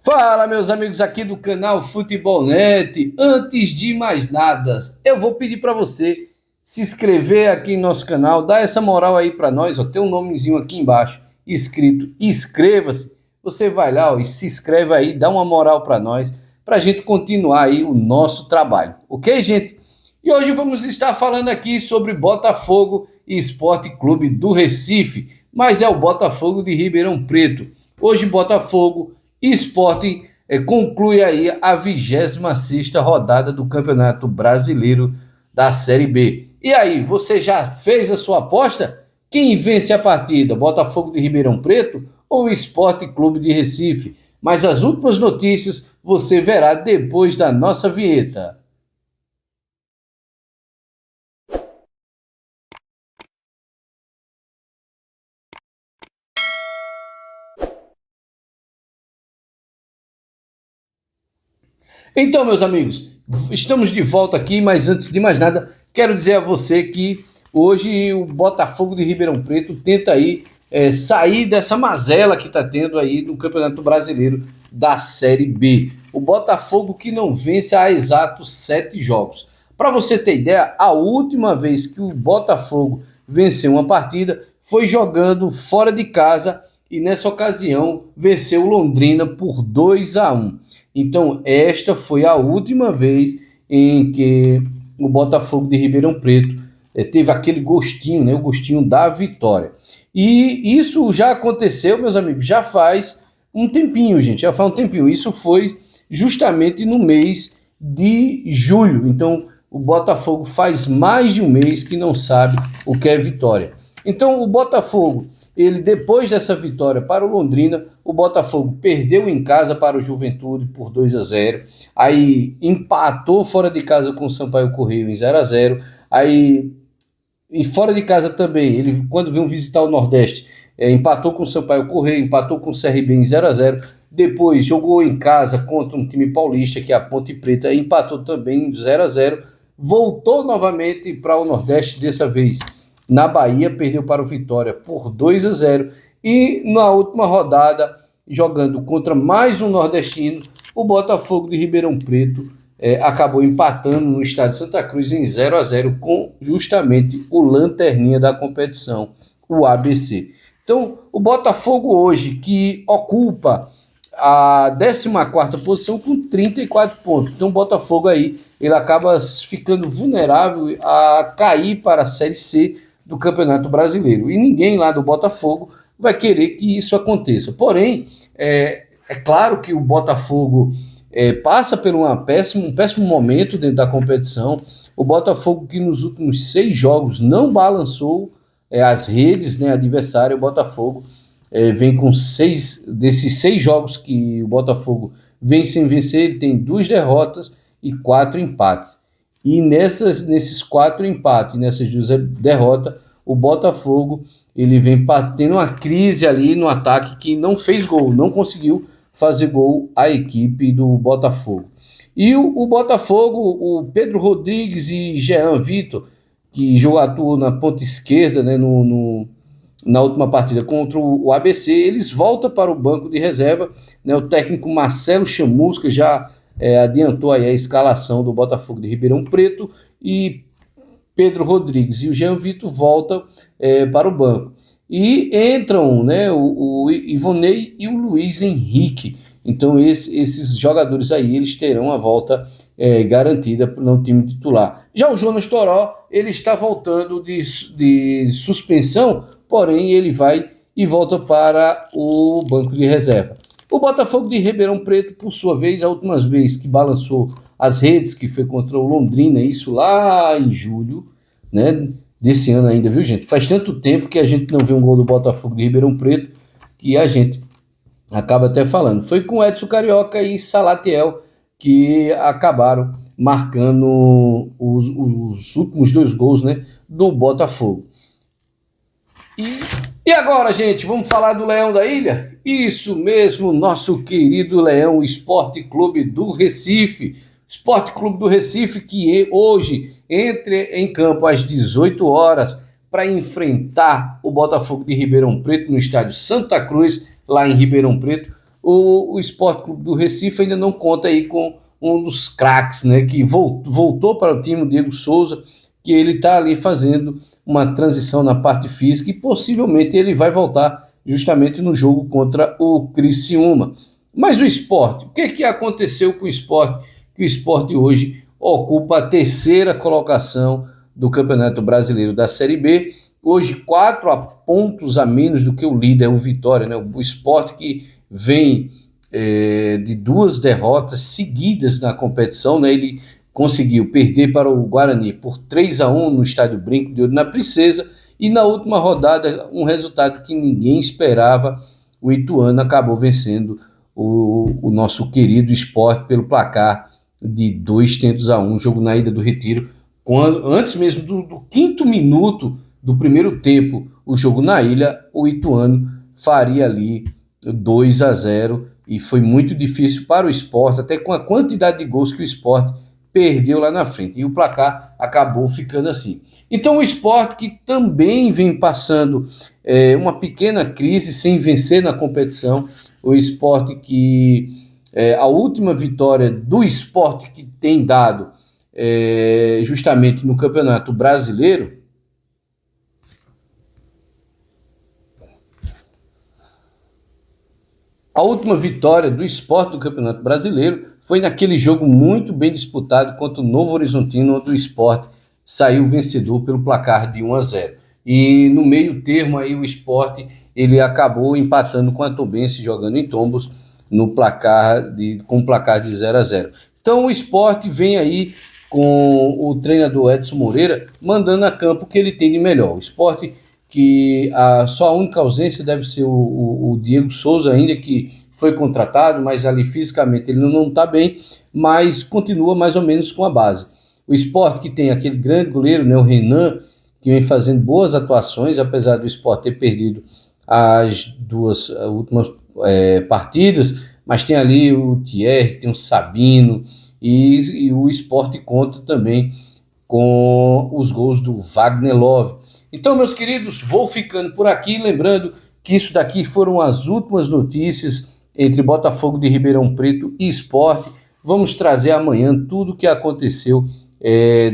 Fala, meus amigos aqui do canal Futebol Net. Antes de mais nada, eu vou pedir para você se inscrever aqui em nosso canal, dar essa moral aí para nós, ó, tem um nomezinho aqui embaixo escrito inscreva-se. Você vai lá, ó, e se inscreve aí, dá uma moral para nós, para a gente continuar aí o nosso trabalho, ok, gente? E hoje vamos estar falando aqui sobre Botafogo e Esporte Clube do Recife, mas é o Botafogo de Ribeirão Preto. Hoje Botafogo e Sporting conclui aí a 26ª rodada do Campeonato Brasileiro da Série B. E aí, você já fez a sua aposta? Quem vence a partida? Botafogo de Ribeirão Preto ou Esporte Clube de Recife? Mas as últimas notícias você verá depois da nossa vinheta. Então, meus amigos, estamos de volta aqui, mas antes de mais nada, quero dizer a você que hoje o Botafogo de Ribeirão Preto tenta aí sair dessa mazela que está tendo aí no Campeonato Brasileiro da Série B. O Botafogo que não vence há exatos 7 jogos. Para você ter ideia, a última vez que o Botafogo venceu uma partida foi jogando fora de casa e nessa ocasião venceu o Londrina por 2-1. Então, esta foi a última vez em que o Botafogo de Ribeirão Preto teve aquele gostinho, né, o gostinho da vitória. E isso já aconteceu, meus amigos, já faz um tempinho, gente, já faz um tempinho. Isso foi justamente no mês de julho. Então, o Botafogo faz mais de um mês que não sabe o que é vitória. Então, o Botafogo, ele depois dessa vitória para o Londrina, o Botafogo perdeu em casa para o Juventude por 2-0, aí empatou fora de casa com o Sampaio Corrêa em 0-0, aí e fora de casa também, ele quando veio visitar o Nordeste, empatou com o Sampaio Corrêa, empatou com o CRB em 0-0, depois jogou em casa contra um time paulista, que é a Ponte Preta, empatou também em 0-0, voltou novamente para o Nordeste, dessa vez na Bahia, perdeu para o Vitória por 2-0, e na última rodada, jogando contra mais um nordestino, o Botafogo de Ribeirão Preto acabou empatando no estádio Santa Cruz em 0-0 com justamente o lanterninha da competição, o ABC. Então, o Botafogo hoje, que ocupa a 14ª posição com 34 pontos. Então, o Botafogo aí, ele acaba ficando vulnerável a cair para a Série C do Campeonato Brasileiro. E ninguém lá do Botafogo vai querer que isso aconteça. Porém, é claro que o Botafogo passa por um péssimo momento dentro da competição. O Botafogo que nos últimos 6 jogos não balançou as redes, né, adversário. O Botafogo vem com desses 6 jogos que o Botafogo vem sem vencer, ele tem 2 derrotas e 4 empates. E nesses 4 empates, nessas 2 derrotas, o Botafogo ele vem tendo uma crise ali no ataque, que não fez gol, não conseguiu fazer gol a equipe do Botafogo. E o Botafogo, o Pedro Rodrigues e Jean Vitor, que atuou na ponta esquerda, né, na última partida contra o ABC, eles voltam para o banco de reserva, né, o técnico Marcelo Chamusca já adiantou aí a escalação do Botafogo de Ribeirão Preto, e Pedro Rodrigues e o Jean Vitor voltam para o banco. E entram, né, o Ivonei e o Luiz Henrique. Então esses jogadores aí, eles terão a volta garantida no time titular. Já o Jonas Toró, ele está voltando de suspensão, porém ele vai e volta para o banco de reserva. O Botafogo de Ribeirão Preto, por sua vez, a última vez que balançou as redes, que foi contra o Londrina, isso lá em julho, né, desse ano ainda, viu, gente? Faz tanto tempo que a gente não vê um gol do Botafogo de Ribeirão Preto que a gente acaba até falando. Foi com Edson Carioca e Salatiel que acabaram marcando os últimos 2 gols, né, do Botafogo. E agora, gente, vamos falar do Leão da Ilha? Isso mesmo, nosso querido Leão Esporte Clube do Recife. Esporte Clube do Recife que hoje entra em campo às 18 horas para enfrentar o Botafogo de Ribeirão Preto no estádio Santa Cruz, lá em Ribeirão Preto. o Sport Clube do Recife ainda não conta aí com um dos craques, né, que voltou para o time, o Diego Souza, que ele está ali fazendo uma transição na parte física e possivelmente ele vai voltar justamente no jogo contra o Criciúma. Mas o Sport, o que aconteceu com o Sport? Que o Sport hoje ocupa a terceira colocação do Campeonato Brasileiro da Série B, hoje 4 pontos a menos do que o líder, o Vitória, né? O Sport que vem de 2 derrotas seguidas na competição, né? Ele conseguiu perder para o Guarani por 3-1 no estádio Brinco de Ouro na Princesa, e na última rodada, um resultado que ninguém esperava, o Ituano acabou vencendo o nosso querido Sport pelo placar de 2-1, jogo na Ilha do Retiro, antes mesmo do quinto minuto do primeiro tempo, o jogo na Ilha, o Ituano faria ali 2-0, e foi muito difícil para o Sport, até com a quantidade de gols que o Sport perdeu lá na frente, e o placar acabou ficando assim. Então o Sport, que também vem passando uma pequena crise sem vencer na competição, o Sport que a última vitória do Sport que tem dado justamente no Campeonato Brasileiro, a última vitória do Sport do Campeonato Brasileiro foi naquele jogo muito bem disputado contra o Novo Horizontino, onde o Sport saiu vencedor pelo placar de 1-0. E no meio termo aí o Sport ele acabou empatando com a Tombense, jogando em Tombos no com o placar de 0-0. Então o Sport vem aí com o treinador Edson Moreira mandando a campo o que ele tem de melhor. O Sport que só a única ausência deve ser o Diego Souza ainda, que foi contratado, mas ali fisicamente ele não está bem, mas continua mais ou menos com a base. O Sport que tem aquele grande goleiro, né, o Renan, que vem fazendo boas atuações, apesar do Sport ter perdido as 2 últimas partidas, mas tem ali o Thierry, tem o Sabino, e o Sport conta também com os gols do Wagner Love. Então, meus queridos, vou ficando por aqui, lembrando que isso daqui foram as últimas notícias entre Botafogo de Ribeirão Preto e Sport. Vamos trazer amanhã tudo o que aconteceu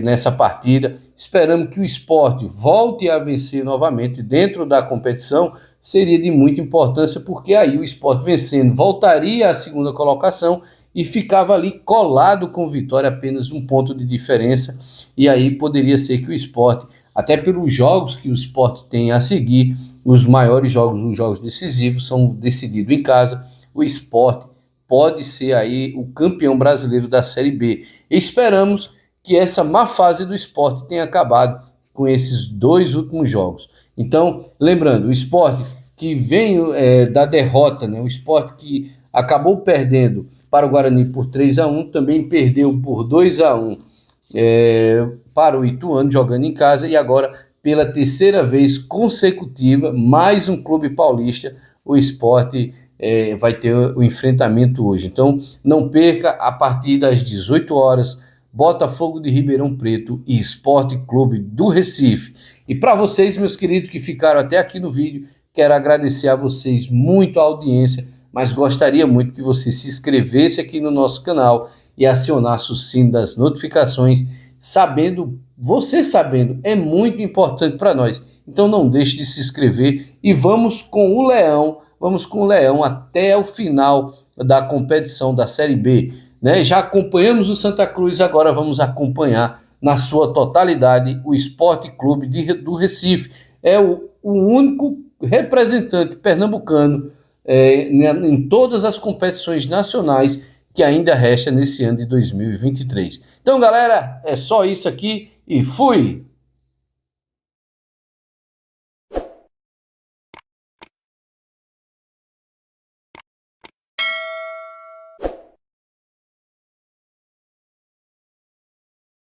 nessa partida. Esperamos que o Sport volte a vencer novamente dentro da competição. Seria de muita importância, porque aí o Sport vencendo voltaria à segunda colocação e ficava ali colado com o Vitória, apenas 1 ponto de diferença, e aí poderia ser que o Sport, até pelos jogos que o Sport tem a seguir, os maiores jogos, os jogos decisivos, são decididos em casa, o Sport pode ser aí o campeão brasileiro da Série B. E esperamos que essa má fase do Sport tenha acabado com esses 2 últimos jogos. Então, lembrando, o Sport que vem da derrota, né? O Sport que acabou perdendo para o Guarani por 3-1, também perdeu por 2-1 para o Ituano, jogando em casa, e agora, pela terceira vez consecutiva, mais um clube paulista, o Sport vai ter o enfrentamento hoje. Então, não perca, a partir das 18 horas, Botafogo de Ribeirão Preto e Sport Clube do Recife. E para vocês, meus queridos, que ficaram até aqui no vídeo, quero agradecer a vocês muito a audiência, mas gostaria muito que você se inscrevesse aqui no nosso canal e acionasse o sino das notificações, você sabendo, é muito importante para nós. Então não deixe de se inscrever e vamos com o Leão até o final da competição da Série B. Né? Já acompanhamos o Santa Cruz, agora vamos acompanhar na sua totalidade o Sport Clube do Recife. É o único representante pernambucano em todas as competições nacionais que ainda resta nesse ano de 2023. Então, galera, é só isso aqui e fui!